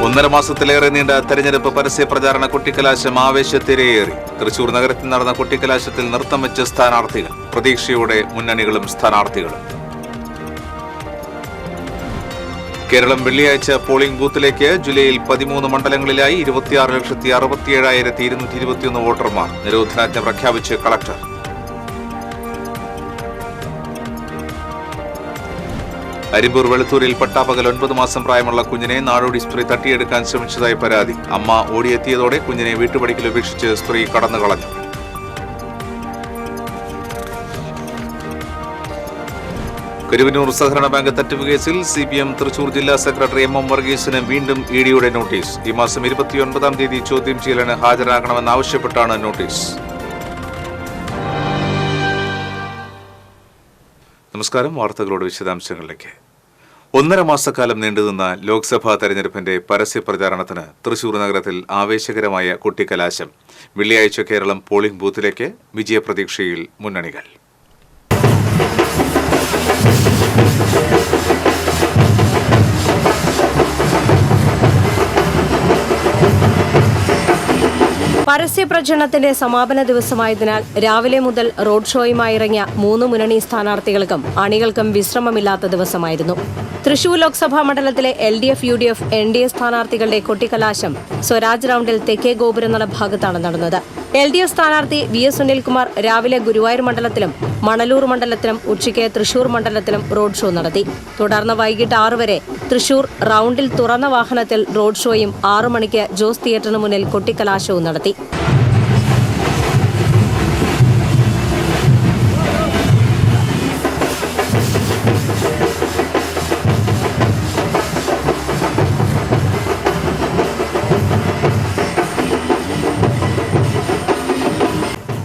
1.5 മാസത്തിലേറെ നീണ്ട തെരഞ്ഞെടുപ്പ് പരസ്യ പ്രചാരണ കൊട്ടിക്കലാശം ആവേശത്തിരയേറി. തൃശൂർ നഗരത്തിൽ നടന്ന കൊട്ടിക്കലാശത്തിൽ നൃത്തം വെച്ച സ്ഥാനാർത്ഥികൾ, പ്രതീക്ഷയോടെ മുന്നണികളും സ്ഥാനാർത്ഥികളും. കേരളം വെള്ളിയാഴ്ച പോളിംഗ് ബൂത്തിലേക്ക് ജൂലൈയിൽ 13 മണ്ഡലങ്ങളിലായി 26,67,221 വോട്ടർമാർ. നിരോധനാജ്ഞ പ്രഖ്യാപിച്ച് കളക്ടർ. അരിമ്പൂർ വെളുത്തൂരിൽ പട്ടാപ്പകൽ 9 മാസം പ്രായമുള്ള കുഞ്ഞിനെ നാടോടി സ്ത്രീ തട്ടിയെടുക്കാൻ ശ്രമിച്ചതായി പരാതി. അമ്മ ഓടിയെത്തിയതോടെ കുഞ്ഞിനെ വീട്ടുപടിക്കൽ ഉപേക്ഷിച്ച് സ്ത്രീ കടന്നുകളഞ്ഞു. കരുവന്നൂർ സഹകരണ ബാങ്ക് തട്ടിപ്പ് കേസിൽ CPM തൃശൂർ ജില്ലാ സെക്രട്ടറി MM വർഗീസിന് വീണ്ടും EDയുടെ നോട്ടീസ്. ഈ മാസം 29-ാം തീയതി ചോദ്യം ചെയ്യലിന് ഹാജരാകണമെന്നാവശ്യപ്പെട്ടാണ് നോട്ടീസ്. നമസ്കാരം. വാർത്തകളോട് വിശദാംശങ്ങളിലേക്ക്. 1.5 മാസക്കാലം നീണ്ടുനിന്ന ലോക്സഭാ തെരഞ്ഞെടുപ്പിന്റെ പരസ്യ പ്രചാരണത്തിന് തൃശൂർ നഗരത്തിൽ ആവേശകരമായ കൊട്ടിക്കലാശം. വെള്ളിയാഴ്ച കേരളം പോളിംഗ് ബൂത്തിലേക്ക് വിജയപ്രതീക്ഷയിൽ മുന്നണികൾ. പരസ്യപ്രചരണത്തിന്റെ സമാപന ദിവസമായതിനാൽ രാവിലെ മുതൽ റോഡ് ഷോയുമായി ഇറങ്ങിയ 3 മുന്നണി സ്ഥാനാർത്ഥികൾക്കും അണികൾക്കും വിശ്രമമില്ലാത്ത ദിവസമായിരുന്നു. തൃശൂർ ലോക്സഭാ മണ്ഡലത്തിലെ LDF, UDF, NDA സ്ഥാനാർത്ഥികളുടെ കൊട്ടിക്കലാശം സ്വരാജ് റൌണ്ടിൽ തെക്കേ ഗോപുരനട ഭാഗത്താണ് നടന്നത്. LDF സ്ഥാനാർത്ഥി VS സുനിൽകുമാർ രാവിലെ ഗുരുവായൂർ മണ്ഡലത്തിലും മണലൂർ മണ്ഡലത്തിലും ഉച്ചയ്ക്ക് തൃശൂർ മണ്ഡലത്തിലും റോഡ് ഷോ നടത്തി. തുടർന്ന് വൈകിട്ട് 6 വരെ തൃശൂർ റൌണ്ടിൽ തുറന്ന വാഹനത്തിൽ റോഡ് ഷോയും 6 മണിക്ക് ജോസ് തിയേറ്ററിന് മുന്നിൽ കൊട്ടിക്കലാശവും നടത്തി.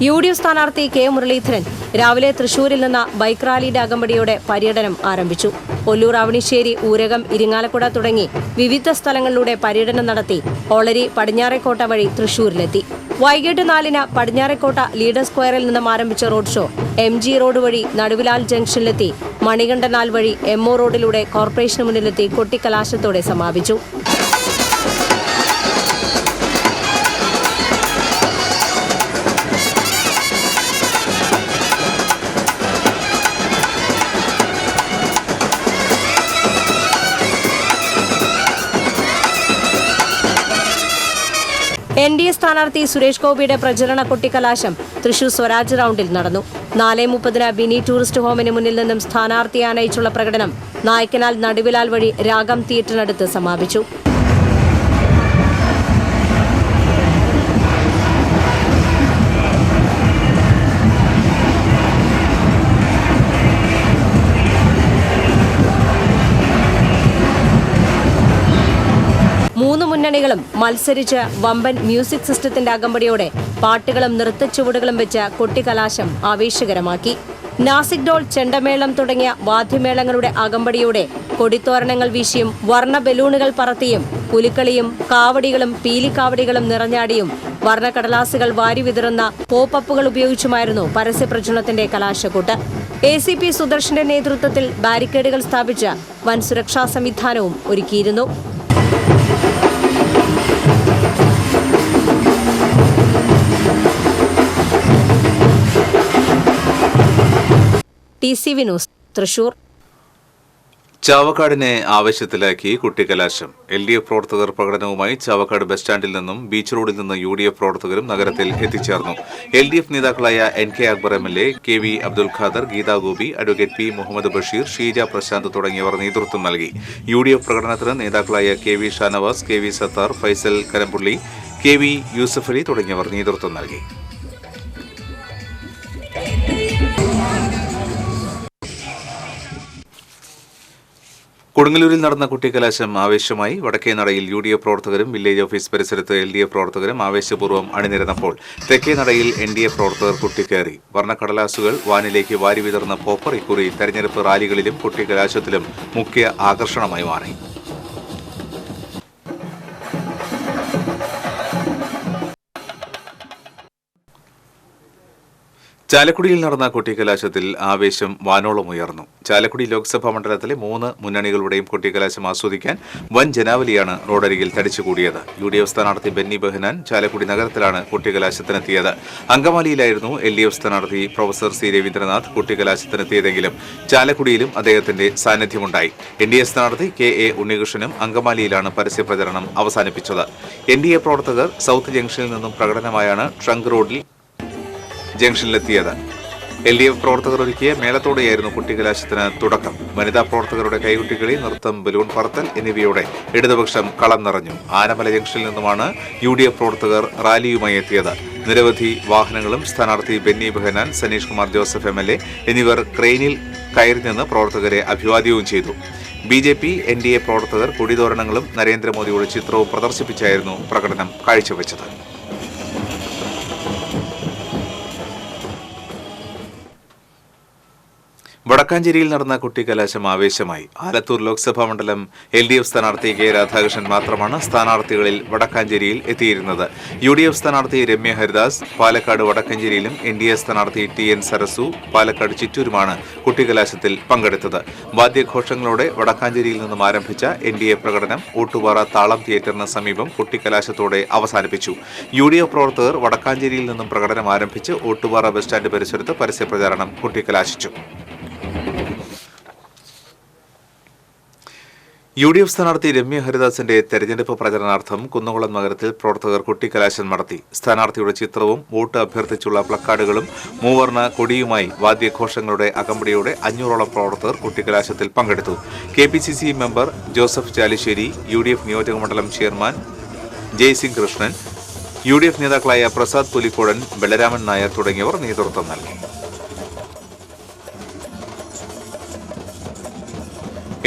UDF സ്ഥാനാർത്ഥി K മുരളീധരൻ രാവിലെ തൃശൂരിൽ നിന്ന് ബൈക്ക് റാലിയുടെ അകമ്പടിയോടെ പര്യടനം ആരംഭിച്ചു. ഒല്ലൂർ, അവണിശ്ശേരി, ഊരകം, ഇരിങ്ങാലക്കുട തുടങ്ങി വിവിധ സ്ഥലങ്ങളിലൂടെ പര്യടനം നടത്തി ഓളരി പടിഞ്ഞാറേക്കോട്ട വഴി തൃശൂരിലെത്തി. വൈകിട്ട് 4-ന് പടിഞ്ഞാറേക്കോട്ട ലീഡർ സ്ക്വയറിൽ നിന്നും ആരംഭിച്ച റോഡ് ഷോ MG റോഡ് വഴി നടുവിലാൽ ജംഗ്ഷനിലെത്തി മണികണ്ഠനാൽ വഴി MO റോഡിലൂടെ കോർപ്പറേഷന് മുന്നിലെത്തി കൊട്ടിക്കലാശത്തോടെ സമാപിച്ചു. NDA സ്ഥാനാർത്ഥി സുരേഷ് ഗോപിയുടെ പ്രചരണ കൊട്ടിക്കലാശം തൃശൂർ സ്വരാജ് റൌണ്ടിൽ നടന്നു. 4:30-ന് ബിനി ടൂറിസ്റ്റ് ഹോമിന് മുന്നിൽ നിന്നും സ്ഥാനാർത്ഥിയെ ആനയിച്ചുള്ള പ്രകടനം നായ്ക്കനാൽ നടുവിലാൽ വഴി രാഗം തിയേറ്ററിനടുത്ത് സമാപിച്ചു. മുന്നണികളും മത്സരിച്ച് വമ്പൻ മ്യൂസിക് സിസ്റ്റത്തിന്റെ അകമ്പടിയോടെ പാട്ടുകളും നൃത്തച്ചുവടുകളും വെച്ച് കൊട്ടിക്കലാശം ആവേശകരമാക്കി. നാസിക് ഡോൾ, ചെണ്ടമേളം തുടങ്ങിയ വാദ്യമേളങ്ങളുടെ അകമ്പടിയോടെ കൊടിത്തോരണങ്ങൾ വീശിയും വർണ്ണ ബലൂണുകൾ പറത്തിയും പുലിക്കളിയും കാവടികളും പീലിക്കാവടികളും നിറഞ്ഞാടിയും വർണ്ണക്കടലാസുകൾ വാരി വിതറുന്ന പോപ്പപ്പുകൾ ഉപയോഗിച്ചുമായിരുന്നു പരസ്യപ്രചരണത്തിന്റെ കലാശക്കൂട്ട്. ACP സുദർശന്റെ നേതൃത്വത്തിൽ ബാരിക്കേഡുകൾ സ്ഥാപിച്ച് വൻ സുരക്ഷാ സംവിധാനവും ഒരുക്കിയിരുന്നു. TCV news, Thrissur. ചാവക്കാടിനെ ആവേശത്തിലാക്കി കുട്ടിക്കലാശം. LDF പ്രവർത്തകർ പ്രകടനവുമായി ചാവക്കാട് ബസ് സ്റ്റാൻഡിൽ നിന്നും ബീച്ച് റോഡിൽ നിന്ന് UDF പ്രവർത്തകരും നഗരത്തിൽ എത്തിച്ചേർന്നു. LDF നേതാക്കളായ NK Akbar MLA, KV Abdul Khader, Geetha Gopi, advocate P Muhammad Basheer, Sheeja Prashanth തുടങ്ങിയവർ നേതൃത്വം നൽകി. UDF പ്രകടനത്തിന് നേതാക്കളായ KV Shanavas, KV Sattar, Faisal കരമ്പുള്ളി, KV Yusuf Ali തുടങ്ങിയവർ നേതൃത്വം നൽകി. കൊടുങ്ങല്ലൂരിൽ നടന്ന കുട്ടിക്കലാശം ആവേശമായി. വടക്കേനടയിൽ UDF പ്രവർത്തകരും വില്ലേജ് ഓഫീസ് പരിസരത്ത് LDF പ്രവർത്തകരും ആവേശപൂർവ്വം അണിനിരന്നപ്പോൾ തെക്കേനടയിൽ NDA പ്രവർത്തകർ കുട്ടിക്കയറി. വർണ്ണക്കടലാസുകൾ വാനിലേക്ക് വാരി വിതർന്ന പോപ്പർ ഇക്കുറി തെരഞ്ഞെടുപ്പ് റാലികളിലും കുട്ടിക്കലാശത്തിലും മുഖ്യ ആകർഷണമായി മാറി. ചാലക്കുടിയിൽ നടന്ന കൊട്ടിക്കലാശത്തിൽ ആവേശം വാനോളം ഉയർന്നു. ചാലക്കുടി ലോക്സഭാ മണ്ഡലത്തിലെ 3 മുന്നണികളുടെയും കൊട്ടിക്കലാശം ആസ്വദിക്കാൻ വൻ ജനാവലിയാണ് റോഡരികിൽ തടിച്ചുകൂടിയത്. UDF സ്ഥാനാർത്ഥി ബെന്നി ബെഹനാൻ ചാലക്കുടി നഗരത്തിലാണ് കൊട്ടിക്കലാശത്തിനെത്തിയത്. അങ്കമാലിയിലായിരുന്നു LDF സ്ഥാനാർത്ഥി പ്രൊഫസർ C. രവീന്ദ്രനാഥ് കൊട്ടിക്കലാശത്തിനെത്തിയതെങ്കിലും ചാലക്കുടിയിലും അദ്ദേഹത്തിന്റെ സാന്നിധ്യമുണ്ടായി. NDA സ്ഥാനാർത്ഥി KA ഉണ്ണികൃഷ്ണനും അങ്കമാലിയിലാണ് പരസ്യപ്രചരണം അവസാനിപ്പിച്ചത്. NDA പ്രവർത്തകർ സൗത്ത് ജംഗ്ഷനിൽ നിന്നും പ്രകടനമായാണ് ട്രങ്ക് റോഡിൽ ജംഗ്ഷനിലെത്തിയത്. LDF പ്രവർത്തകർ ഒരുക്കിയ മേളത്തോടെയായിരുന്നു കുട്ടിക്കലാശത്തിന് തുടക്കം. വനിതാ പ്രവർത്തകരുടെ കൈകൊട്ടിക്കളി, നൃത്തം, ബലൂൺ പറത്തൽ എന്നിവയോടെ ഇടതുപക്ഷം കളം നിറഞ്ഞു. ആനമല ജംഗ്ഷനിൽ നിന്നുമാണ് UDF പ്രവർത്തകർ റാലിയുമായി എത്തിയത്. നിരവധി വാഹനങ്ങളും സ്ഥാനാർത്ഥി ബെന്നി ബെഹനാൻ, സനീഷ് കുമാർ ജോസഫ് MLA എന്നിവർ ക്രെയിനിൽ കയറി നിന്ന് പ്രവർത്തകരെ അഭിവാദ്യവും ചെയ്തു. BJP NDA പ്രവർത്തകർ കൊടിതോരണങ്ങളും നരേന്ദ്രമോദിയുടെ ചിത്രവും പ്രദർശിപ്പിച്ചായിരുന്നു പ്രകടനം കാഴ്ചവെച്ചത്. വടക്കാഞ്ചേരിയിൽ നടന്ന കുട്ടിക്കലാശം ആവേശമായി. ആലത്തൂർ ലോക്സഭാ മണ്ഡലം LDF സ്ഥാനാർത്ഥി K. രാധാകൃഷ്ണൻ മാത്രമാണ് സ്ഥാനാർത്ഥികളിൽ വടക്കാഞ്ചേരിയിൽ എത്തിയിരുന്നത്. UDF സ്ഥാനാർത്ഥി രമ്യ ഹരിദാസ് പാലക്കാട് വടക്കാഞ്ചേരിയിലും NDA സ്ഥാനാർത്ഥി TN സരസു പാലക്കാട് ചിറ്റൂരുമാണ് കുട്ടിക്കലാശത്തിൽ പങ്കെടുത്തത്. വാദ്യഘോഷങ്ങളോടെ വടക്കാഞ്ചേരിയിൽ നിന്നും ആരംഭിച്ച NDA പ്രകടനം ഊട്ടുപാറ താളം തിയേറ്ററിന് സമീപം കുട്ടിക്കലാശത്തോടെ അവസാനിപ്പിച്ചു. UDF പ്രവർത്തകർ വടക്കാഞ്ചേരിയിൽ നിന്നും പ്രകടനം ആരംഭിച്ച് ഊട്ടുപാറ ബസ് സ്റ്റാൻഡ് പരിസരത്ത് പരസ്യപ്രചാരണം കുട്ടിക്കലാശിച്ചു. UDF സ്ഥാനാർത്ഥി രമ്യ ഹരിദാസിന്റെ തെരഞ്ഞെടുപ്പ് പ്രചരണാർത്ഥം കുന്നംകുളം നഗരത്തിൽ പ്രവർത്തകർ കൊട്ടിക്കലാശം നടത്തി. സ്ഥാനാർത്ഥിയുടെ ചിത്രവും വോട്ട് അഭ്യർത്ഥിച്ചുള്ള പ്ലക്കാർഡുകളും മൂവർണ്ണ കൊടിയുമായി വാദ്യഘോഷങ്ങളുടെ അകമ്പടിയോടെ 500ഓളം പ്രവർത്തകർ കൊട്ടിക്കലാശത്തിൽ പങ്കെടുത്തു. KPCC member Joseph Chalissery, UDF നിയോജകമണ്ഡലം ചെയർമാൻ ജയ്സിംഗ് കൃഷ്ണൻ, UDF നേതാക്കളായ പ്രസാദ് പുലിക്കോടൻ, ബലരാമൻ നായർ തുടങ്ങിയവർ നേതൃത്വം നൽകി.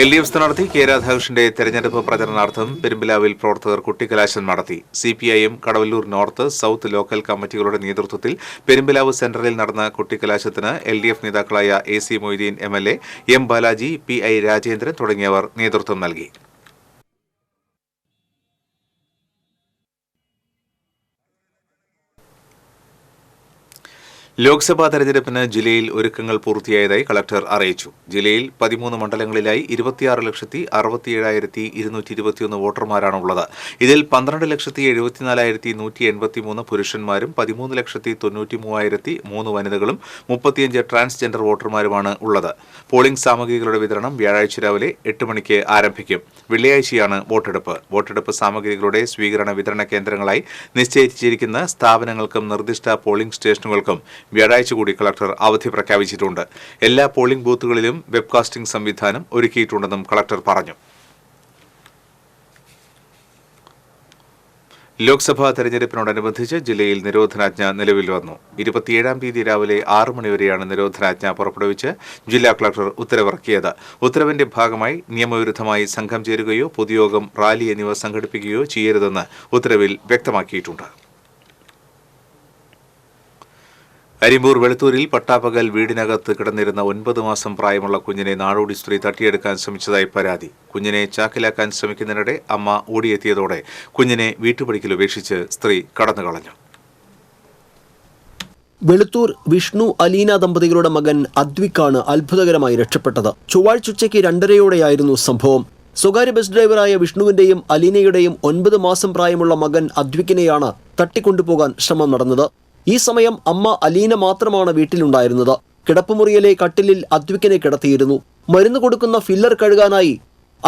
LDF സ്ഥാനാർത്ഥി K. രാധാകൃഷ്ണന്റെ തെരഞ്ഞെടുപ്പ് പ്രചരണാർത്ഥം പെരുമ്പിലാവിൽ പ്രവർത്തകർ കുട്ടിക്കലാശം നടത്തി. CPIM Kadavallur north, south local കമ്മിറ്റികളുടെ നേതൃത്വത്തിൽ പെരുമ്പിലാവ് സെന്ററിൽ നടന്ന കുട്ടിക്കലാശത്തിന് LDF നേതാക്കളായ AC Moideen MLA, M. Balaji, PI Rajendran തുടങ്ങിയവർ നേതൃത്വം നൽകി. ലോക്സഭാ തെരഞ്ഞെടുപ്പിന് ജില്ലയിൽ ഒരുക്കങ്ങൾ പൂർത്തിയായതായി കളക്ടർ അറിയിച്ചു. ജില്ലയിൽ 13 മണ്ഡലങ്ങളിലായി 26,67,221 വോട്ടർമാരാണുള്ളത്. ഇതിൽ 12,74,183 പുരുഷന്മാരും 13,93,003 വനിതകളും 35 ട്രാൻസ്ജെൻഡർ വോട്ടർമാരുമാണ് ഉള്ളത്. പോളിംഗ് സാമഗ്രികളുടെ വിതരണം വ്യാഴാഴ്ച രാവിലെ 8 മണിക്ക് ആരംഭിക്കും. വെള്ളിയാഴ്ചയാണ് വോട്ടെടുപ്പ്. വോട്ടെടുപ്പ് സാമഗ്രികളുടെ സ്വീകരണ വിതരണ കേന്ദ്രങ്ങളായി നിശ്ചയിച്ചിരിക്കുന്ന സ്ഥാപനങ്ങൾക്കും നിർദ്ദിഷ്ട പോളിംഗ് സ്റ്റേഷനുകൾക്കും വ്യാഴാഴ്ച കൂടി കളക്ടർ അവധി പ്രഖ്യാപിച്ചിട്ടുണ്ട്. എല്ലാ പോളിംഗ് ബൂത്തുകളിലും വെബ്കാസ്റ്റിംഗ് സംവിധാനം ഒരുക്കിയിട്ടുണ്ടെന്നും കളക്ടർ പറഞ്ഞു. ലോക്സഭാ തെരഞ്ഞെടുപ്പിനോടനുബന്ധിച്ച് ജില്ലയിൽ നിരോധനാജ്ഞ നിലവിൽ വന്നു. 27-ാം തീയതി രാവിലെ 6 മണിവരെയാണ് നിരോധനാജ്ഞ പുറപ്പെടുവിച്ച് ജില്ലാ കളക്ടർ ഉത്തരവിറക്കിയത്. ഉത്തരവിന്റെ ഭാഗമായി നിയമവിരുദ്ധമായി സംഘം ചേരുകയോ പൊതുയോഗം, റാലി എന്നിവ സംഘടിപ്പിക്കുകയോ ചെയ്യരുതെന്ന് ഉത്തരവിൽ വ്യക്തമാക്കിയിട്ടുണ്ട്. അരിമ്പൂർ വെളുത്തൂരിൽ പട്ടാപ്പകൽ വീടിനകത്ത് കിടന്നിരുന്ന 9 മാസം പ്രായമുള്ള കുഞ്ഞിനെ നാടോടി സ്ത്രീ തട്ടിയെടുക്കാൻ ശ്രമിച്ചതായി പരാതി. കുഞ്ഞിനെ ചാക്കിലാക്കാൻ ശ്രമിക്കുന്നതിനിടെ അമ്മ ഓടിയെത്തിയതോടെ കുഞ്ഞിനെ വീട്ടുപടിക്കൽ ഉപേക്ഷിച്ച് സ്ത്രീ കടന്നുകളഞ്ഞു. വെളുത്തൂർ വിഷ്ണു അലീന ദമ്പതികളുടെ മകൻ അദ്വിക്കാണ് അത്ഭുതകരമായി രക്ഷപ്പെട്ടത്. ചൊവ്വാഴ്ച ഉച്ചയ്ക്ക് 2:30യോടെയായിരുന്നു സംഭവം. സ്വകാര്യ ബസ് ഡ്രൈവറായ വിഷ്ണുവിന്റെയും അലീനയുടെയും 9 മാസം പ്രായമുള്ള മകൻ അദ്വിക്കിനെയാണ് തട്ടിക്കൊണ്ടുപോകാൻ ശ്രമം നടന്നത്. ഈ സമയം അമ്മ അലീന മാത്രമാണ് വീട്ടിലുണ്ടായിരുന്നത്. കിടപ്പുമുറിയിലെ കട്ടിലിൽ അദ്വിക്കിനെ കിടത്തിയിരുന്നു. മരുന്ന് കൊടുക്കുന്ന ഫില്ലർ കഴുകാനായി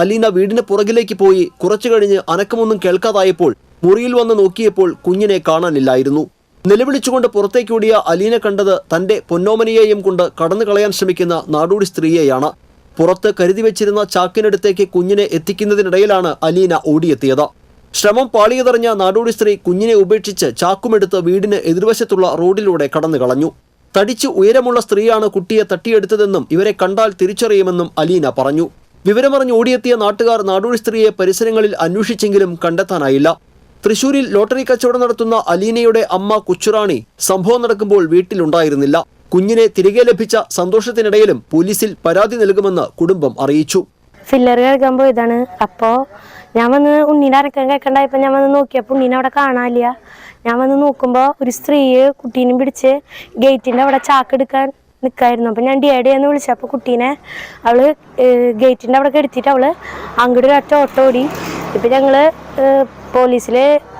അലീന വീടിന് പുറകിലേക്ക് പോയി. കുറച്ചു കഴിഞ്ഞ് അനക്കമൊന്നും കേൾക്കാതായപ്പോൾ മുറിയിൽ വന്ന് നോക്കിയപ്പോൾ കുഞ്ഞിനെ കാണാനില്ലായിരുന്നു. നിലവിളിച്ചുകൊണ്ട് പുറത്തേക്കോടിയ അലീന കണ്ടത് തന്റെ പൊന്നോമനയെയും കൊണ്ട് കടന്നു കളയാൻ ശ്രമിക്കുന്ന നാടോടി സ്ത്രീയെയാണ്. പുറത്ത് കരുതി വെച്ചിരുന്ന ചാക്കിനടുത്തേക്ക് കുഞ്ഞിനെ എത്തിക്കുന്നതിനിടയിലാണ് അലീന ഓടിയെത്തിയത്. ശ്രമം പാളിയതറിഞ്ഞ നാടോടി സ്ത്രീ കുഞ്ഞിനെ ഉപേക്ഷിച്ച് ചാക്കുമെടുത്ത് വീടിന് എതിർവശത്തുള്ള റോഡിലൂടെ കടന്നു കളഞ്ഞു. തടിച്ചു ഉയരമുള്ള സ്ത്രീയാണ് കുട്ടിയെ തട്ടിയെടുത്തതെന്നും ഇവരെ കണ്ടാൽ തിരിച്ചറിയുമെന്നും അലീന പറഞ്ഞു. വിവരമറിഞ്ഞ് ഓടിയെത്തിയ നാട്ടുകാർ നാടോടി സ്ത്രീയെ പരിസരങ്ങളിൽ അന്വേഷിച്ചെങ്കിലും കണ്ടെത്താനായില്ല. തൃശൂരിൽ ലോട്ടറി കച്ചവടം നടത്തുന്ന അലീനയുടെ അമ്മ കൊച്ചുറാണി സംഭവം നടക്കുമ്പോൾ വീട്ടിലുണ്ടായിരുന്നില്ല. കുഞ്ഞിനെ തിരികെ ലഭിച്ച സന്തോഷത്തിനിടയിലും പോലീസിൽ പരാതി നൽകുമെന്ന് കുടുംബം അറിയിച്ചു. ഫില്ലർ കേൾക്കാൻ പോയതാണ്. അപ്പോൾ ഞാൻ വന്ന് ഉണ്ണീൻ്റെ അരക്കം കേൾക്കണ്ടായപ്പോൾ ഞാൻ വന്ന് നോക്കിയപ്പോൾ ഉണ്ണീനെ അവിടെ കാണാനില്ല. ഞാൻ വന്ന് നോക്കുമ്പോൾ ഒരു സ്ത്രീ കുട്ടീനെ പിടിച്ച് ഗേറ്റിൻ്റെ അവിടെ ചാക്കെടുക്കാൻ നിൽക്കായിരുന്നു. അപ്പോൾ ഞാൻ ഡിയാഡിയെന്ന് വിളിച്ചപ്പോൾ കുട്ടീനെ അവൾ ഗേറ്റിൻ്റെ അവിടെ കെടുത്തിട്ട് അവൾ അങ്ങോട്ട് ഒരു ഒറ്റ ഓട്ടോ ഓടി. ഇപ്പം ഞങ്ങൾ പോലീസിൽ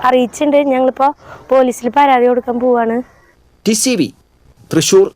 അറിയിച്ചിട്ടുണ്ട്. ഞങ്ങളിപ്പോൾ പോലീസിൽ പരാതി കൊടുക്കാൻ പോവാണ്. TCV തൃശൂർ.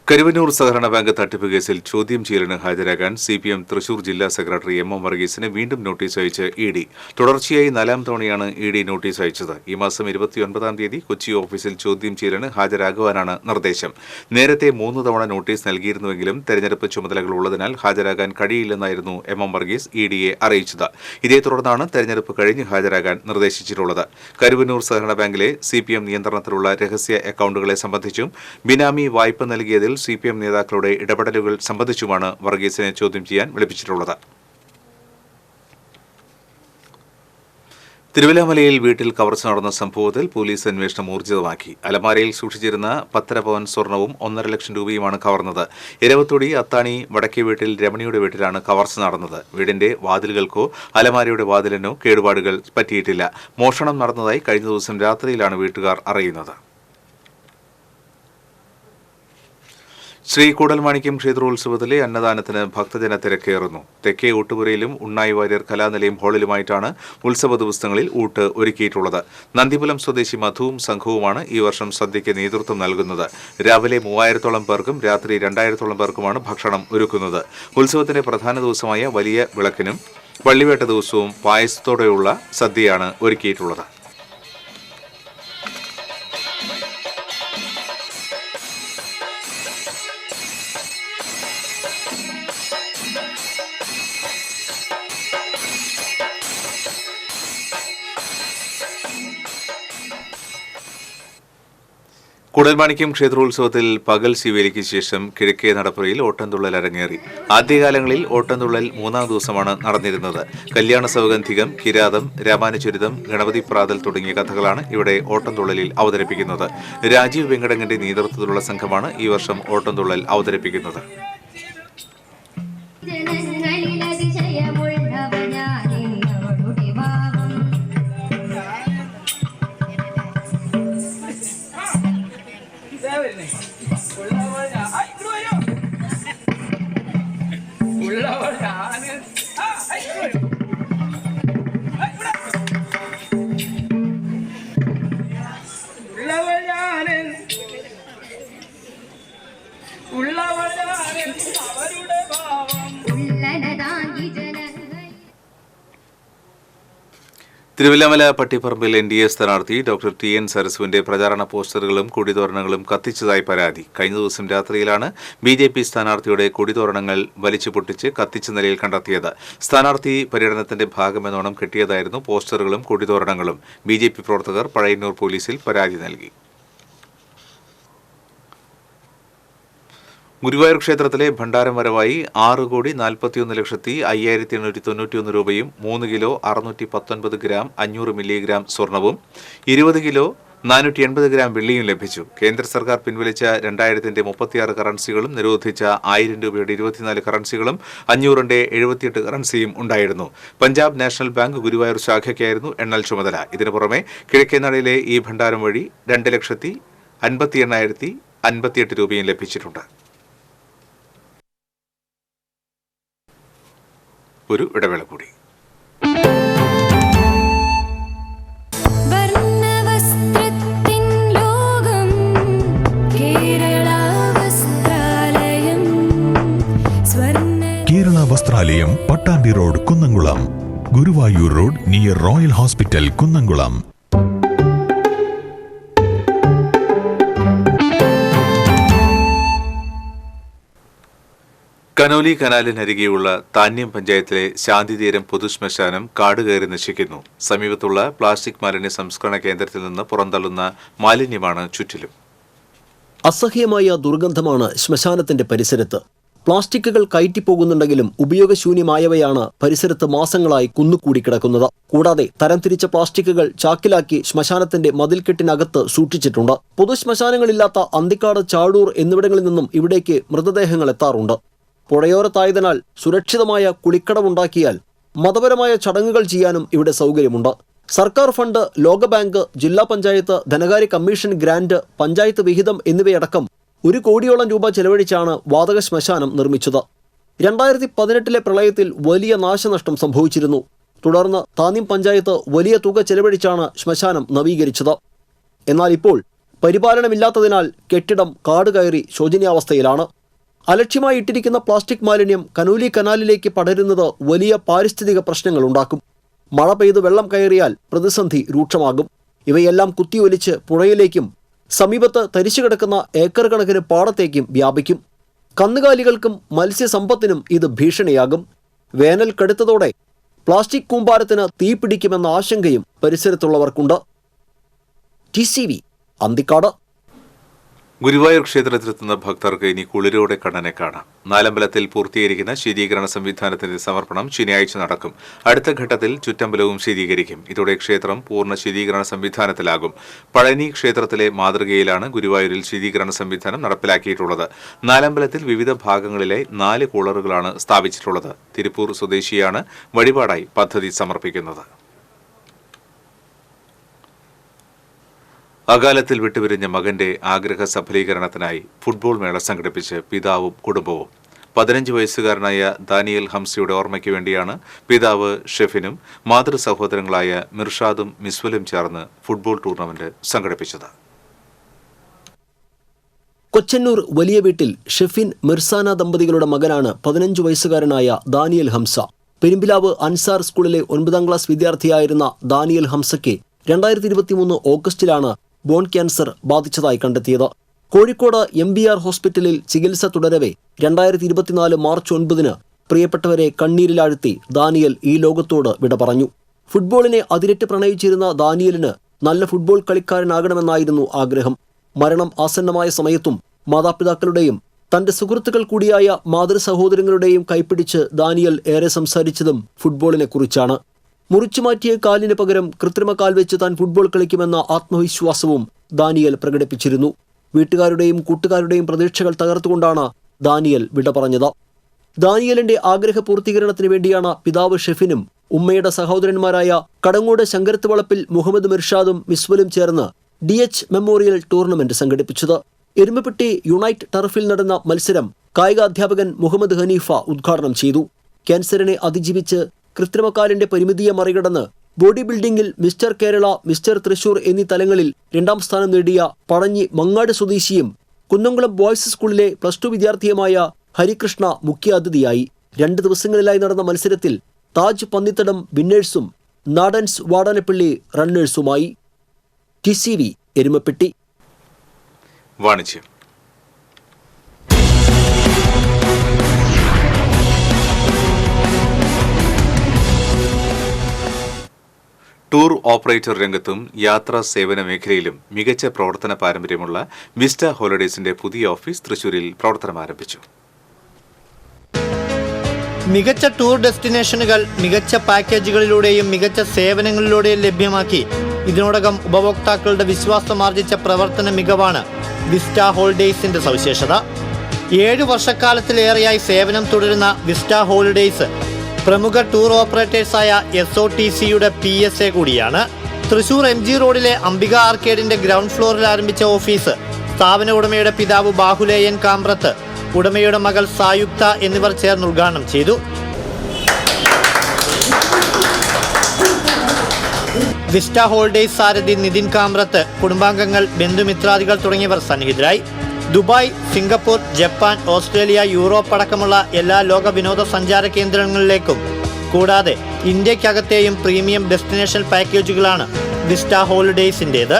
കരുവന്നൂർ സഹകരണ ബാങ്ക് തട്ടിപ്പ് കേസിൽ ചോദ്യം ചെയ്യലിന് ഹാജരാകാൻ CPM തൃശൂർ ജില്ലാ സെക്രട്ടറി MM വർഗീസിന് വീണ്ടും നോട്ടീസ് അയച്ച് ED. തുടർച്ചയായി 4ാം തവണയാണ് ED നോട്ടീസ് അയച്ചത്. ഈ മാസം 29-ാം തീയതി കൊച്ചി ഓഫീസിൽ ചോദ്യം ചെയ്യലിന് ഹാജരാകുവാനാണ് നിർദ്ദേശം. നേരത്തെ 3 തവണ നോട്ടീസ് നൽകിയിരുന്നുവെങ്കിലും തെരഞ്ഞെടുപ്പ് ചുമതലകൾ ഉള്ളതിനാൽ ഹാജരാകാൻ കഴിയില്ലെന്നായിരുന്നു MM വർഗീസ് EDയെ അറിയിച്ചത്. ഇതേ തുടർന്നാണ് തെരഞ്ഞെടുപ്പ് കഴിഞ്ഞ് ഹാജരാകാൻ നിർദ്ദേശിച്ചിട്ടുള്ളത്. കരുവന്നൂർ സഹകരണ ബാങ്കിലെ CPM നിയന്ത്രണത്തിലുള്ള രഹസ്യ അക്കൌണ്ടുകളെ സംബന്ധിച്ചും ബിനാമി വായ്പ നൽകിയതിൽ CPM നേതാക്കളുടെ ഇടപെടലുകൾ സംബന്ധിച്ചുമാണ് വർഗീസിനെ ചോദ്യം ചെയ്യാൻ വിളിപ്പിച്ചിട്ടുള്ളത്. തിരുവല്ലാമലയിൽ വീട്ടിൽ കവർച്ച നടന്ന സംഭവത്തിൽ പോലീസ് അന്വേഷണം ഊർജിതമാക്കി. അലമാരയിൽ സൂക്ഷിച്ചിരുന്ന 10 പവൻ സ്വർണവും 1.5 ലക്ഷം രൂപയുമാണ് കവർന്നത്. എരവത്തൊടി അത്താണി വടക്കേ വീട്ടിൽ രമണിയുടെ വീട്ടിലാണ് കവർച്ച നടന്നത്. വീടിന്റെ വാതിലുകൾക്കോ അലമാരയുടെ വാതിലിനോ കേടുപാടുകൾ പറ്റിയിട്ടില്ല. മോഷണം നടന്നതായി കഴിഞ്ഞ ദിവസം രാത്രിയിലാണ് വീട്ടുകാർ അറിയുന്നത്. ശ്രീ കൂടൽമാണിക്യം ക്ഷേത്രോത്സവത്തിലെ അന്നദാനത്തിന് ഭക്തജന തിരക്കേറുന്നു. തെക്കേ ഊട്ടുപുരയിലും ഉണ്ണായി വാര്യർ കലാനിലയം ഹാളിലുമായിട്ടാണ് ഉത്സവ ദിവസങ്ങളിൽ ഊട്ട് ഒരുക്കിയിട്ടുള്ളത്. നന്ദിപുലം സ്വദേശി മധുവും സംഘവുമാണ് ഈ വർഷം സദ്യയ്ക്ക് നേതൃത്വം നൽകുന്നത്. രാവിലെ 3000-ഓളം പേർക്കും രാത്രി 2000-ഓളം പേർക്കുമാണ് ഭക്ഷണം ഒരുക്കുന്നത്. ഉത്സവത്തിന്റെ പ്രധാന ദിവസമായ വലിയ വിളക്കിനും പള്ളിവേട്ട ദിവസവും പായസത്തോടെയുള്ള സദ്യയാണ് ഒരുക്കിയിട്ടുള്ളത്. കൂടൽമാണിക്യം ക്ഷേത്രോത്സവത്തിൽ പകൽ ശിവേലിക്ക് ശേഷം കിഴക്കേ നടപ്പുരയിൽ ഓട്ടംതുള്ളൽ അരങ്ങേറി. ആദ്യകാലങ്ങളിൽ ഓട്ടംതുള്ളൽ 3ാം ദിവസമാണ് നടന്നിരുന്നത്. കല്യാണ സൗഗന്ധികം, കിരാതം, രാമാനുചരിതം, ഗണപതി പ്രാതൽ തുടങ്ങിയ കഥകളാണ് ഇവിടെ ഓട്ടംതുള്ളലിൽ അവതരിപ്പിക്കുന്നത്. രാജീവ് വെങ്കടങ്ങന്റെ നേതൃത്വത്തിലുള്ള സംഘമാണ് ഈ വർഷം ഓട്ടംതുള്ളൽ അവതരിപ്പിക്കുന്നത്. തിരുവല്ലാമല പട്ടിപ്പറമ്പിൽ NDA സ്ഥാനാർത്ഥി ഡോക്ടർ TN സരസുവിന്റെ പ്രചാരണ പോസ്റ്ററുകളും കൊടിതോരണങ്ങളും കത്തിച്ചതായി പരാതി. കഴിഞ്ഞ ദിവസം രാത്രിയിലാണ് BJP സ്ഥാനാർത്ഥിയുടെ കൊടിതോരണങ്ങൾ വലിച്ചു പൊട്ടിച്ച് കത്തിച്ച നിലയിൽ കണ്ടെത്തിയത്. സ്ഥാനാർത്ഥി പര്യടനത്തിന്റെ ഭാഗമെന്നോണം കെട്ടിയതായിരുന്നു പോസ്റ്ററുകളും കൊടിതോരണങ്ങളും. BJP പ്രവർത്തകർ പഴയന്നൂർ പോലീസിൽ പരാതി നൽകി. ഗുരുവായൂർ ക്ഷേത്രത്തിലെ ഭണ്ഡാരം വരവായി 6,41,51,891 രൂപയും 3 കിലോ 619 ഗ്രാം 500 മില്ലിഗ്രാം സ്വർണവും 20 കിലോ 480 ഗ്രാം വെള്ളിയും ലഭിച്ചു. കേന്ദ്ര സർക്കാർ പിൻവലിച്ച 2000-ന്റെ 36 കറൻസികളും നിരോധിച്ച 1000 രൂപയുടെ 24 കറൻസികളും 500-ന്റെ 78 കറൻസിയും ഉണ്ടായിരുന്നു. പഞ്ചാബ് നാഷണൽ ബാങ്ക് ഗുരുവായൂർ ശാഖയ്ക്കായിരുന്നു എണ്ണൽ ചുമതല. ഇതിനു പുറമെ കിഴക്കേനടയിലെ ഈ ഭണ്ഡാരം വഴി 2,58,058 രൂപയും ലഭിച്ചിട്ടുണ്ട്. ഒരു ഇടവേള കൂടി. Kerala Vasthralayam, Pattambi road, Kunnamkulam. Guruvayur road near royal hospital, Kunnamkulam. Canoly കനാലിനരികെയുള്ള താന്യം പഞ്ചായത്തിലെ ശാന്തിതീരം പൊതുശ്മശാനം കാടുകയറി നശിക്കുന്നു. സമീപത്തുള്ള പ്ലാസ്റ്റിക് മാലിന്യ സംസ്കരണ കേന്ദ്രത്തിൽ നിന്ന് പുറന്തള്ളുന്ന മാലിന്യമാണ് ചുറ്റിലും. അസഹ്യമായ ദുർഗന്ധമാണ് ശ്മശാനത്തിന്റെ പരിസരത്ത്. പ്ലാസ്റ്റിക്കുകൾ കയറ്റിപ്പോകുന്നുണ്ടെങ്കിലും ഉപയോഗശൂന്യമായവയാണ് പരിസരത്ത് മാസങ്ങളായി കുന്നുകൂടി കിടക്കുന്നത്. കൂടാതെ തരംതിരിച്ച പ്ലാസ്റ്റിക്കുകൾ ചാക്കിലാക്കി ശ്മശാനത്തിന്റെ മതിൽക്കെട്ടിനകത്ത് സൂക്ഷിച്ചിട്ടുണ്ട്. പൊതുശ്മശാനങ്ങളില്ലാത്ത അന്തിക്കാട്, ചാഴൂർ എന്നിവിടങ്ങളിൽ നിന്നും ഇവിടേക്ക് മൃതദേഹങ്ങൾ എത്താറുണ്ട്. പുഴയോരത്തായതിനാൽ സുരക്ഷിതമായ കുളിക്കടമുണ്ടാക്കിയാൽ മതപരമായ ചടങ്ങുകൾ ചെയ്യാനും ഇവിടെ സൗകര്യമുണ്ട്. സർക്കാർ ഫണ്ട്, ലോകബാങ്ക്, ജില്ലാ പഞ്ചായത്ത്, ധനകാര്യ കമ്മീഷൻ ഗ്രാന്റ്, പഞ്ചായത്ത് വിഹിതം എന്നിവയടക്കം 1 കോടിയോളം രൂപ ചെലവഴിച്ചാണ് വാതക ശ്മശാനം നിർമ്മിച്ചത്. 2018 പ്രളയത്തിൽ വലിയ നാശനഷ്ടം സംഭവിച്ചിരുന്നു. തുടർന്ന് താന്യം പഞ്ചായത്ത് വലിയ തുക ചെലവഴിച്ചാണ് ശ്മശാനം നവീകരിച്ചത്. എന്നാൽ ഇപ്പോൾ പരിപാലനമില്ലാത്തതിനാൽ കെട്ടിടം കാടുകയറി ശോചനീയാവസ്ഥയിലാണ്. അലക്ഷ്യമായി ഇട്ടിരിക്കുന്ന പ്ലാസ്റ്റിക് മാലിന്യം കനോലി കനാലിലേക്ക് പടരുന്നത് വലിയ പാരിസ്ഥിതിക പ്രശ്നങ്ങളുണ്ടാക്കും. മഴ പെയ്ത് വെള്ളം കയറിയാൽ പ്രതിസന്ധി രൂക്ഷമാകും. ഇവയെല്ലാം കുത്തിയൊലിച്ച് പുഴയിലേക്കും സമീപത്ത് തരിച്ചുകിടക്കുന്ന ഏക്കർ കണക്കിന് പാടത്തേക്കും വ്യാപിക്കും. കന്നുകാലികൾക്കും മത്സ്യസമ്പത്തിനും ഇത് ഭീഷണിയാകും. വേനൽ കടുത്തതോടെ പ്ലാസ്റ്റിക് കൂമ്പാരത്തിന് തീപിടിക്കുമെന്ന ആശങ്കയും പരിസരത്തുള്ളവർക്കുണ്ട്. TCV അന്തിക്കാട്. ഗുരുവായൂർ ക്ഷേത്രത്തിലെത്തുന്ന ഭക്തർക്ക് ഇനി കുളിരോടെ കണ്ണനെ കാണാം. നാലമ്പലത്തിൽ പൂർത്തീകരിക്കുന്ന ശീതീകരണ സംവിധാനത്തിന്റെ സമർപ്പണം ശനിയാഴ്ച നടക്കും. അടുത്ത ഘട്ടത്തിൽ ചുറ്റമ്പലവും ശീതീകരിക്കും. ഇതോടെ ക്ഷേത്രം പൂർണ്ണ ശീതീകരണ സംവിധാനത്തിലാകും. പഴനി ക്ഷേത്രത്തിലെ മാതൃകയിലാണ് ഗുരുവായൂരിൽ ശീതീകരണ സംവിധാനം നടപ്പിലാക്കിയിട്ടുള്ളത്. നാലമ്പലത്തിൽ വിവിധ ഭാഗങ്ങളിലെ 4 കൂളറുകളാണ് സ്ഥാപിച്ചിട്ടുള്ളത്. തിരുപ്പൂർ സ്വദേശിയാണ് വഴിപാടായി പദ്ധതി സമർപ്പിക്കുന്നത്. അകാലത്തിൽ വിട്ടുപിരിഞ്ഞ മകന്റെ ആഗ്രഹ സഫലീകരണത്തിനായി ഫുട്ബോൾ മേള സംഘടിപ്പിച്ച് പിതാവും കുടുംബവും. 15 വയസ്സുകാരനായ ദാനിയൽ ഹംസയുടെ ഓർമ്മയ്ക്ക് വേണ്ടിയാണ് പിതാവ് ഷെഫിനും മാതൃ സഹോദരങ്ങളായ മിർഷാദും മിസ്വലും ചേർന്ന് ഫുട്ബോൾ ടൂർണമെന്റ് സംഘടിപ്പിച്ചത്. കൊച്ചന്നൂർ വലിയ വീട്ടിൽ ഷെഫിൻ മിർസാന ദമ്പതികളുടെ മകനാണ് 15 വയസ്സുകാരനായ ദാനിയൽ ഹംസ. പെരുമ്പിലാവ് അൻസാർ സ്കൂളിലെ 9ാം ക്ലാസ് വിദ്യാർത്ഥിയായിരുന്ന ദാനിയൽ ഹംസയ്ക്ക് 2023 ഓഗസ്റ്റിലാണ് ബോൺ ക്യാൻസർ ബാധിച്ചതായി കണ്ടെത്തിയത്. കോഴിക്കോട് MBR ഹോസ്പിറ്റലിൽ ചികിത്സ തുടരവെ 2024 മാർച്ച് 9 പ്രിയപ്പെട്ടവരെ കണ്ണീരിലാഴ്ത്തി ദാനിയൽ ഈ ലോകത്തോട് വിട പറഞ്ഞു. ഫുട്ബോളിനെ അതിരറ്റ് പ്രണയിച്ചിരുന്ന ദാനിയലിന് നല്ല ഫുട്ബോൾ കളിക്കാരനാകണമെന്നായിരുന്നു ആഗ്രഹം. മരണം ആസന്നമായ സമയത്തും മാതാപിതാക്കളുടെയും തന്റെ സുഹൃത്തുക്കൾ കൂടിയായ മാതൃ സഹോദരങ്ങളുടെയും കൈപ്പിടിച്ച് ദാനിയൽ ഏറെ സംസാരിച്ചതും ഫുട്ബോളിനെ കുറിച്ചാണ്. മുറിച്ചുമാറ്റിയ കാലിന് പകരം കൃത്രിമ കാൽ വെച്ച് താൻ ഫുട്ബോൾ കളിക്കുമെന്ന ആത്മവിശ്വാസവും ദാനിയൽ പ്രകടിപ്പിച്ചിരുന്നു. വീട്ടുകാരുടെയും കൂട്ടുകാരുടെയും പ്രതീക്ഷകൾ തകർത്തുകൊണ്ടാണ് ദാനിയൽ വിട പറഞ്ഞത്. ദാനിയലിന്റെ ആഗ്രഹ പൂർത്തീകരണത്തിന് വേണ്ടിയാണ് പിതാവ് ഷെഫിനും ഉമ്മയുടെ സഹോദരന്മാരായ കടങ്ങോട് ശങ്കരത്ത് വളപ്പിൽ മുഹമ്മദ് മിർഷാദും മിസ്വലും ചേർന്ന് DH മെമ്മോറിയൽ ടൂർണമെന്റ് സംഘടിപ്പിച്ചത്. എരുമപ്പെട്ടി യുണൈറ്റ് ടർഫിൽ നടന്ന മത്സരം കായികാധ്യാപകൻ മുഹമ്മദ് ഹനീഫ ഉദ്ഘാടനം ചെയ്തു. ക്യാൻസറിനെ അതിജീവിച്ച് കൃത്രിമക്കാലിന്റെ പരിമിതിയെ മറികടന്ന് ബോഡി ബിൽഡിംഗിൽ മിസ്റ്റർ കേരള, മിസ്റ്റർ തൃശൂർ എന്നീ തലങ്ങളിൽ 2ാം സ്ഥാനം നേടിയ പഴഞ്ഞി മങ്ങാട് സ്വദേശിയും കുന്നംകുളം ബോയ്സ് സ്കൂളിലെ +2 വിദ്യാർത്ഥിയുമായ ഹരികൃഷ്ണ മുഖ്യ അതിഥിയായി. 2 ദിവസങ്ങളിലായി നടന്ന മത്സരത്തിൽ താജ് പന്നിത്തടം വിന്നേഴ്സും നാടൻസ് വാടാനപ്പള്ളി റണ്ണേഴ്സുമായി. TCV എരുമപ്പെട്ടി. വാണിജ്യം. ടൂർ ഓപ്പറേറ്റർ രംഗത്തും യാത്രാ സേവന മേഖലയിലും മികച്ച പ്രവർത്തന പാരമ്പര്യമുള്ള വിസ്റ്റ ഹോളിഡേസിന്റെ പുതിയ ഓഫീസ് തൃശൂരിൽ പ്രവർത്തനം ആരംഭിച്ചു. മികച്ച ടൂർ ഡെസ്റ്റിനേഷനുകൾ മികച്ച പാക്കേജുകളിലൂടെയും മികച്ച സേവനങ്ങളിലൂടെയും ലഭ്യമാക്കി ഇതിനോടകം ഉപഭോക്താക്കളുടെ വിശ്വാസമാർജിച്ച പ്രവർത്തന മികവാണ് വിസ്റ്റ ഹോളിഡേസിന്റെ സവിശേഷത. 7 വർഷക്കാലത്തിലേറെയായി സേവനം തുടരുന്ന വിസ്റ്റ ഹോളിഡേസ് പ്രമുഖ ടൂർ ഓപ്പറേറ്റേഴ്സായ SOTCയുടെ PSA കൂടിയാണ്. തൃശൂർ MG റോഡിലെ അംബിക ആർക്കേഡിന്റെ ഗ്രൗണ്ട് ഫ്ലോറിൽ ആരംഭിച്ച ഓഫീസ് സ്ഥാപന ഉടമയുടെ പിതാവ് ബാഹുലേയൻ കാമ്പ്രത്ത്, ഉടമയുടെ മകൾ സായുക്ത എന്നിവർ ചേർന്ന് ഉദ്ഘാടനം ചെയ്തു. വിസ്റ്റ ഹോളിഡേസ് സാരഥി നിതിൻ കാമ്പ്രത്ത്, കുടുംബാംഗങ്ങൾ, ബന്ധുമിത്രാദികൾ തുടങ്ങിയവർ സന്നിഹിതരായി. Dubai, Singapore, Japan, Australia, Europe അടക്കമുള്ള എല്ലാ ലോക വിനോദസഞ്ചാര കേന്ദ്രങ്ങളിലേക്കും കൂടാതെ ഇന്ത്യക്കകത്തെയും പ്രീമിയം ഡെസ്റ്റിനേഷൻ പാക്കേജുകളാണ് വിസ്റ്റ ഹോളിഡേസിൻ്റേത്.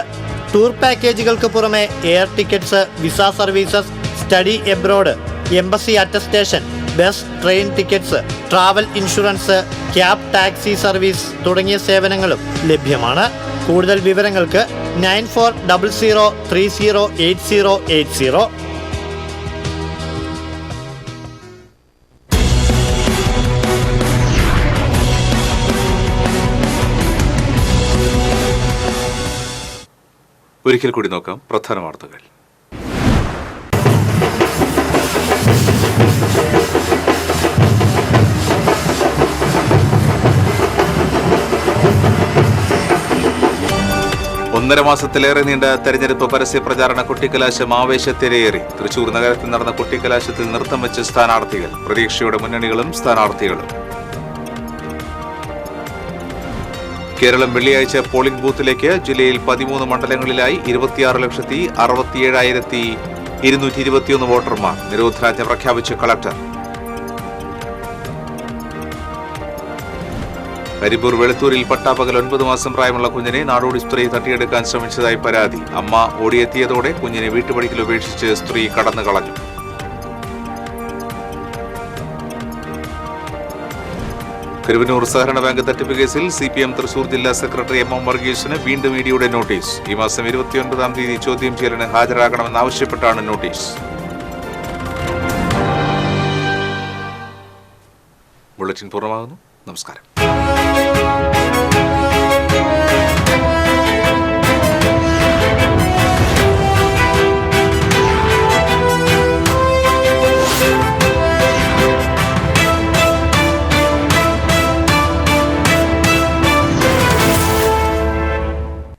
ടൂർ പാക്കേജുകൾക്ക് പുറമെ air tickets, visa services, study abroad, embassy attestation, bus, train tickets, travel insurance, cab taxi service തുടങ്ങിയ സേവനങ്ങളും ലഭ്യമാണ്. കൂടുതൽ വിവരങ്ങൾക്ക് 9400308080. ഒരിക്കൽ കൂടി നോക്കാം പ്രധാന വാർത്തകൾ. ഒന്നര മാസത്തിലേറെ നീണ്ട തെരഞ്ഞെടുപ്പ് പരസ്യ പ്രചാരണ കൊട്ടിക്കലാശം ആവേശത്തിലേറി. തൃശൂർ നഗരത്തിൽ നടന്ന കൊട്ടിക്കലാശത്തിൽ നൃത്തം വെച്ച സ്ഥാനാർത്ഥികൾ, പ്രതീക്ഷയുടെ മുന്നണികളും സ്ഥാനാർത്ഥികളും. കേരളം വെള്ളിയാഴ്ച പോളിംഗ് ബൂത്തിലേക്ക്. ജില്ലയിൽ 13 മണ്ഡലങ്ങളിലായി 26,67,221 വോട്ടർമാർ. നിരോധനാജ്ഞ പ്രഖ്യാപിച്ച് കളക്ടർ. കരിപ്പൂർ വെളുത്തൂരിൽ പട്ടാപ്പകൽ 9 മാസം പ്രായമുള്ള കുഞ്ഞിനെ നാടോടി സ്ത്രീ തട്ടിയെടുക്കാൻ ശ്രമിച്ചതായി പരാതി. അമ്മ ഓടിയെത്തിയതോടെ കുഞ്ഞിനെ വീട്ടുപടിക്കൽ ഉപേക്ഷിച്ച് സ്ത്രീ കടന്നു കളഞ്ഞു. തിരുവനൂർ സഹകരണ ബാങ്ക് തട്ടിപ്പ് കേസിൽ CPM തൃശൂർ ജില്ലാ സെക്രട്ടറി MM വർഗീസിന് വീണ്ടും ഇഡിയുടെ നോട്ടീസ്. ഈ മാസം 29-ാം തീയതി ചോദ്യം ചെയ്യലിന് ഹാജരാകണമെന്നാവശ്യപ്പെട്ടാണ് നോട്ടീസ്. ബുള്ളറ്റിൻ പൂർണ്ണമാകുന്നു. നമസ്കാരം.